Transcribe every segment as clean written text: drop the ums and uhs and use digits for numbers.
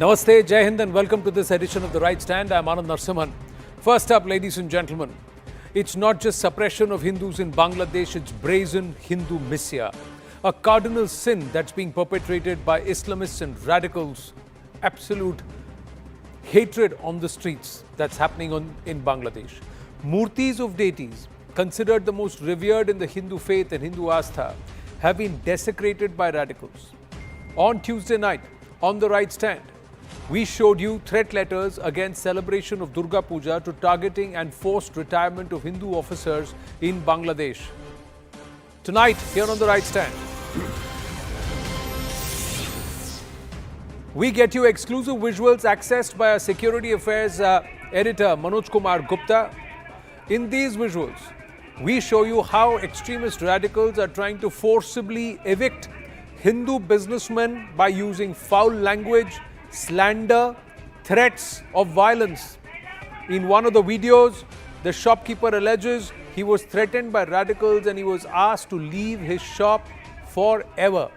Namaste, Jai Hind and welcome to this edition of The Right Stand. I'm Anand Narsimhan. First up, ladies and gentlemen, it's not just suppression of Hindus in Bangladesh, it's brazen Hindu misya. A cardinal sin that's being perpetrated by Islamists and radicals. Absolute hatred on the streets that's happening in Bangladesh. Murtis of deities, considered the most revered in the Hindu faith and Hindu astha, have been desecrated by radicals. On Tuesday night, on The Right Stand, we showed you threat letters against celebration of Durga Puja to targeting and forced retirement of Hindu officers in Bangladesh. Tonight, here on The Right Stand, we get you exclusive visuals accessed by our security affairs editor Manoj Kumar Gupta. In these visuals, we show you how extremist radicals are trying to forcibly evict Hindu businessmen by using foul language, slander, threats of violence. In one of the videos, the shopkeeper alleges he was threatened by radicals and he was asked to leave his shop forever.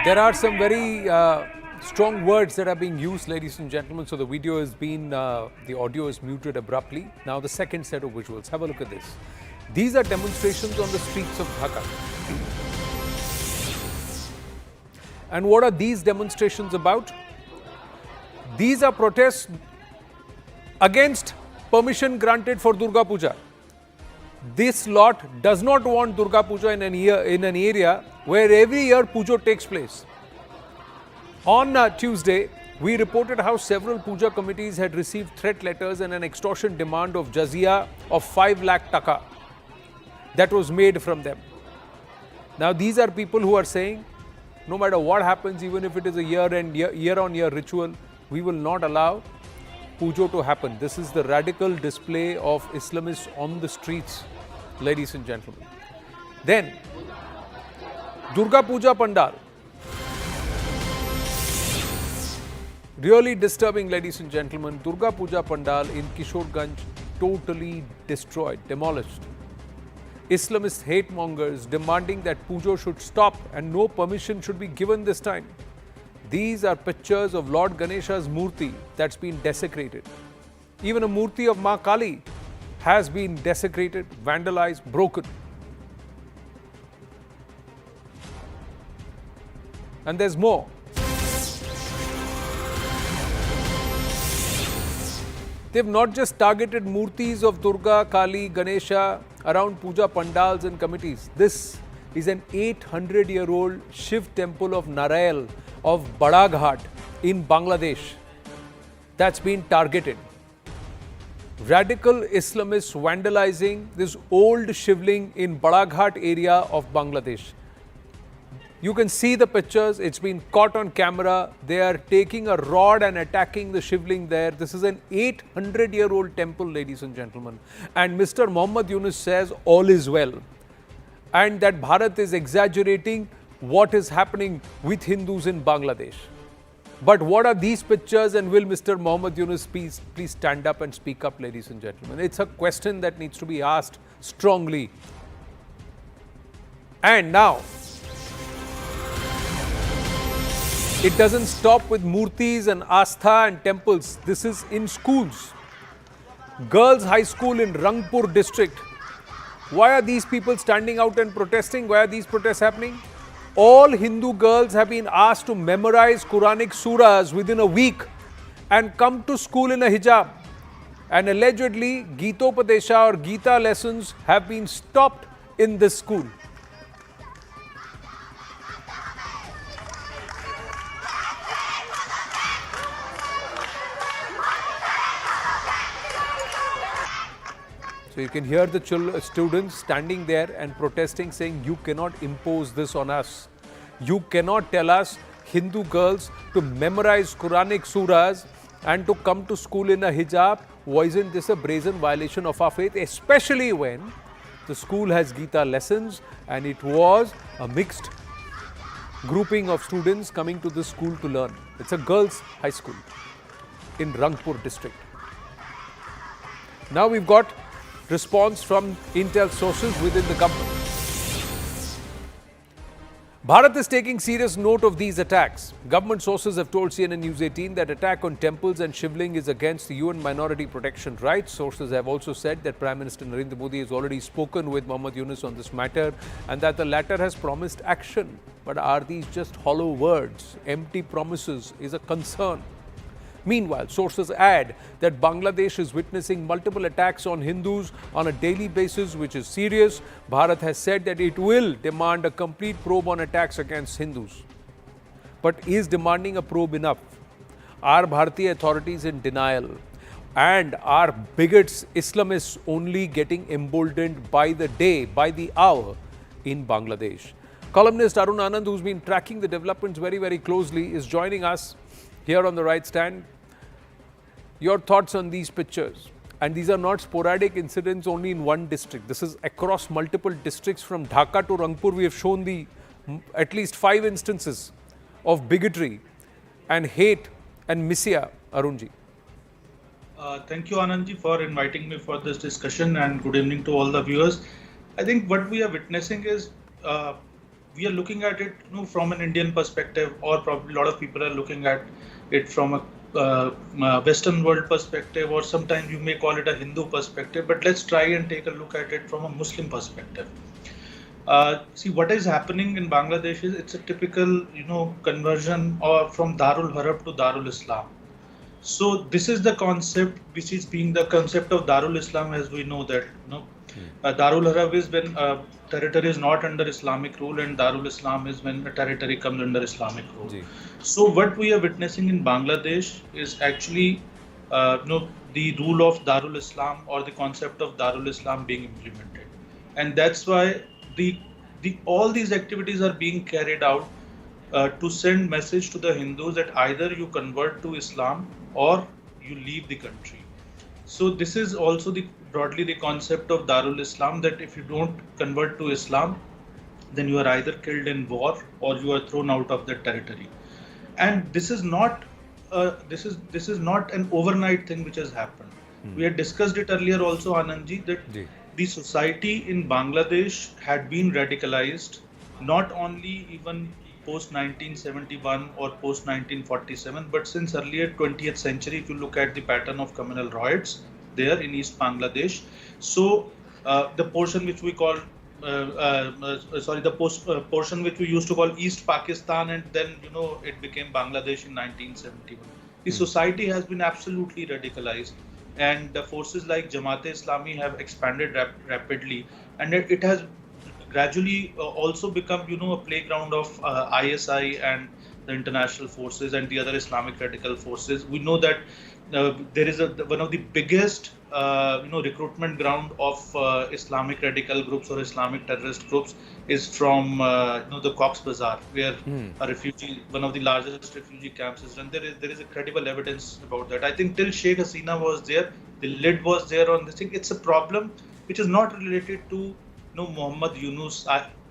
There are some very strong words that are being used, ladies and gentlemen. So the video has been, the audio is muted abruptly. Now the second set of visuals. Have a look at this. These are demonstrations on the streets of Dhaka. And what are these demonstrations about? These are protests against permission granted for Durga Puja. This lot does not want Durga Puja in an area where every year Puja takes place. On Tuesday, we reported how several Puja committees had received threat letters and an extortion demand of jizya of 5 lakh taka that was made from them. Now these are people who are saying, no matter what happens, even if it is a year-on-year ritual, we will not allow Puja to happen. This is the radical display of Islamists on the streets, ladies and gentlemen. Then, Durga Puja Pandal. Really disturbing, ladies and gentlemen. Durga Puja Pandal in Kishorganj totally destroyed, demolished. Islamist hate mongers demanding that Puja should stop and no permission should be given this time. These are pictures of Lord Ganesha's Murti that's been desecrated. Even a Murti of Ma Kali has been desecrated, vandalized, broken. And there's more. They've not just targeted Murtis of Durga, Kali, Ganesha around Puja Pandals and committees. This is an 800-year-old Shiv temple of Narail of Badaghat in Bangladesh that's been targeted. Radical Islamists vandalizing this old Shivling in Badaghat area of Bangladesh. You can see the pictures, it's been caught on camera. They are taking a rod and attacking the Shivling there. This is an 800-year-old temple, ladies and gentlemen. And Mr. Muhammad Yunus says all is well. And that Bharat is exaggerating what is happening with Hindus in Bangladesh. But what are these pictures, and will Mr. Muhammad Yunus please stand up and speak up, ladies and gentlemen? It's a question that needs to be asked strongly. And now, it doesn't stop with murtis and astha and temples. This is in schools. Girls' High School in Rangpur district. Why are these people standing out and protesting? Why are these protests happening? All Hindu girls have been asked to memorize Quranic surahs within a week and come to school in a hijab. And allegedly, Gitopadesha or Gita lessons have been stopped in this school. So you can hear the students standing there and protesting, saying, you cannot impose this on us. You cannot tell us Hindu girls to memorize Quranic surahs and to come to school in a hijab, isn't this a brazen violation of our faith, especially when the school has Gita lessons and it was a mixed grouping of students coming to this school to learn. It's a girls' high school in Rangpur district. Now we've got response from intel sources within the government. Bharat is taking serious note of these attacks. Government sources have told CNN News18 that attack on temples and shivling is against the UN minority protection rights. Sources have also said that Prime Minister Narendra Modi has already spoken with Mohammad Yunus on this matter and that the latter has promised action. But are these just hollow words? Empty promises is a concern. Meanwhile, sources add that Bangladesh is witnessing multiple attacks on Hindus on a daily basis, which is serious. Bharat has said that it will demand a complete probe on attacks against Hindus. But is demanding a probe enough? Are Bharatiya authorities in denial? And are bigots, Islamists only getting emboldened by the day, by the hour in Bangladesh? Columnist Arun Anand, who's been tracking the developments very, very closely, is joining us here on the right stand. Your thoughts on these pictures? And these are not sporadic incidents only in one district. This is across multiple districts from Dhaka to Rangpur. We have shown the at least 5 instances of bigotry and hate and misya, Arunji. Thank you, Anandji, for inviting me for this discussion, and good evening to all the viewers. I think what we are witnessing is we are looking at it from an Indian perspective, or probably a lot of people are looking at it from a Western world perspective, or sometimes you may call it a Hindu perspective, but let's try and take a look at it from a Muslim perspective. See, what is happening in Bangladesh is it's a typical, conversion from Darul Harab to Darul Islam. So this is the concept which is being the concept of Darul Islam, as we know that, Darul Harab is when a territory is not under Islamic rule, and Darul Islam is when a territory comes under Islamic rule. So what we are witnessing in Bangladesh is actually the rule of Darul Islam, or the concept of Darul Islam being implemented, and that's why all these activities are being carried out to send message to the Hindus that either you convert to Islam or you leave the country. So this is also broadly the concept of Darul Islam, that if you don't convert to Islam, then you are either killed in war or you are thrown out of the territory. And this is not this is not an overnight thing which has happened. We had discussed it earlier also, Anandji, that the society in Bangladesh had been radicalized, not only even post 1971 or post 1947, but since earlier 20th century. If you look at the pattern of communal riots there in East Bangladesh, so the portion which we call portion which we used to call East Pakistan, and then it became Bangladesh in 1971. The society has been absolutely radicalized, and the forces like Jamaat-e-Islami have expanded rapidly, and it has gradually also become a playground of ISI and the international forces and the other Islamic radical forces. We know that there is one of the biggest recruitment ground of Islamic radical groups or Islamic terrorist groups is from the Cox's Bazar, where one of the largest refugee camps is run. There is a credible evidence about that. I think till Sheikh Hasina was there, the lid was there on this thing. It's a problem which is not related to Mohammad Yunus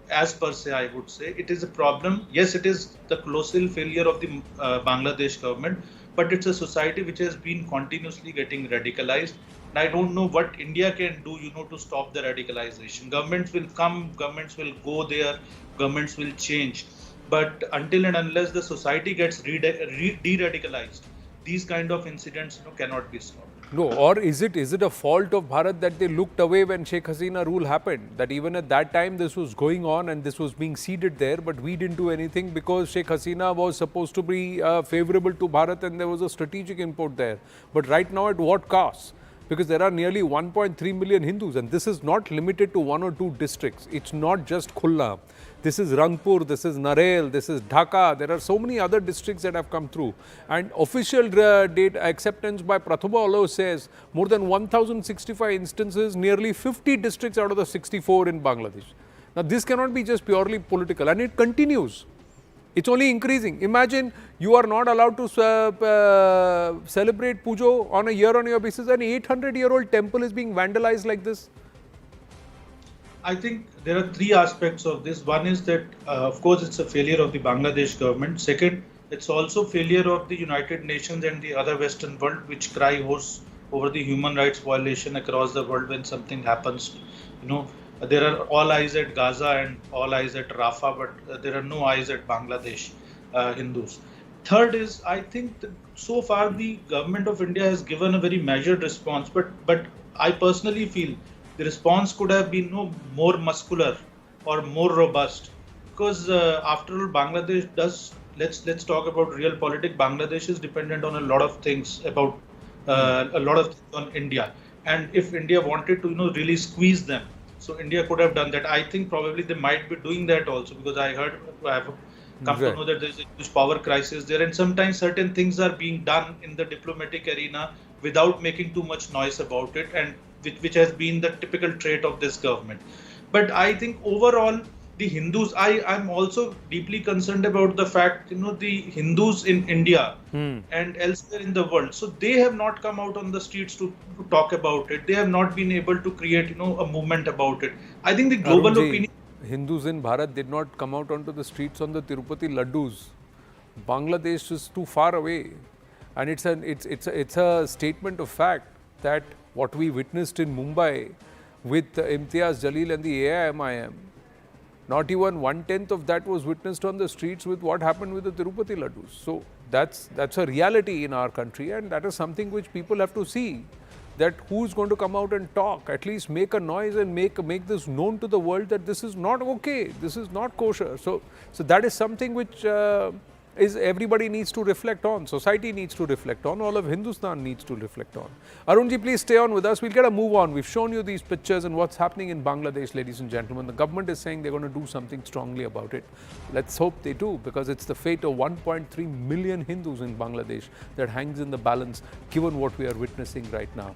as per se, I would say. It is a problem. Yes, it is the colossal failure of the Bangladesh government, but it's a society which has been continuously getting radicalized. And I don't know what India can do, to stop the radicalization. Governments will come, governments will go there, governments will change. But until and unless the society gets de-radicalized, these kind of incidents cannot be stopped. No, or is it a fault of Bharat that they looked away when Sheikh Hasina rule happened? That even at that time this was going on and this was being seeded there, but we didn't do anything because Sheikh Hasina was supposed to be favorable to Bharat and there was a strategic input there. But right now at what cost? Because there are nearly 1.3 million Hindus, and this is not limited to 1 or 2 districts. It's not just Khulna. This is Rangpur, this is Narel, this is Dhaka. There are so many other districts that have come through. And official data acceptance by Pratibha Olo says more than 1,065 instances, nearly 50 districts out of the 64 in Bangladesh. Now this cannot be just purely political, and it continues. It's only increasing. Imagine you are not allowed to celebrate Pujo on a year-on-year basis. An 800-year-old temple is being vandalized like this. I think there are three aspects of this. One is that, of course, it's a failure of the Bangladesh government. Second, it's also failure of the United Nations and the other Western world, which cry hoarse over the human rights violation across the world when something happens. There are all eyes at Gaza and all eyes at Rafah, but there are no eyes at Bangladesh Hindus. Third is, I think that so far the government of India has given a very measured response, but I personally feel the response could have been more muscular or more robust, because after all, Bangladesh does. Let's talk about real politics. Bangladesh is dependent on a lot of things about a lot of things on India, and if India wanted to really squeeze them, so India could have done that. I think probably they might be doing that also, because I have come to know that there's a huge power crisis there, and sometimes certain things are being done in the diplomatic arena without making too much noise about it, and which has been the typical trait of this government. But I think overall, the Hindus, I'm also deeply concerned about the fact, the Hindus in India and elsewhere in the world. So they have not come out on the streets to talk about it. They have not been able to create, a movement about it. I think the global opinion. Hindus in Bharat did not come out onto the streets on the Tirupati laddus. Bangladesh is too far away, and it's a statement of fact that what we witnessed in Mumbai with Imtiaz Jalil and the AIMIM, not even 1/10 of that was witnessed on the streets with what happened with the Tirupati laddus. So that's a reality in our country, and that is something which people have to see, that who's going to come out and talk, at least make a noise and make this known to the world that this is not okay, this is not kosher. So that is something which everybody needs to reflect on, society needs to reflect on, all of Hindustan needs to reflect on. Arunji, please stay on with us. We'll get a move on. We've shown you these pictures and what's happening in Bangladesh, ladies and gentlemen. The government is saying they're going to do something strongly about it. Let's hope they do, because it's the fate of 1.3 million Hindus in Bangladesh that hangs in the balance, given what we are witnessing right now.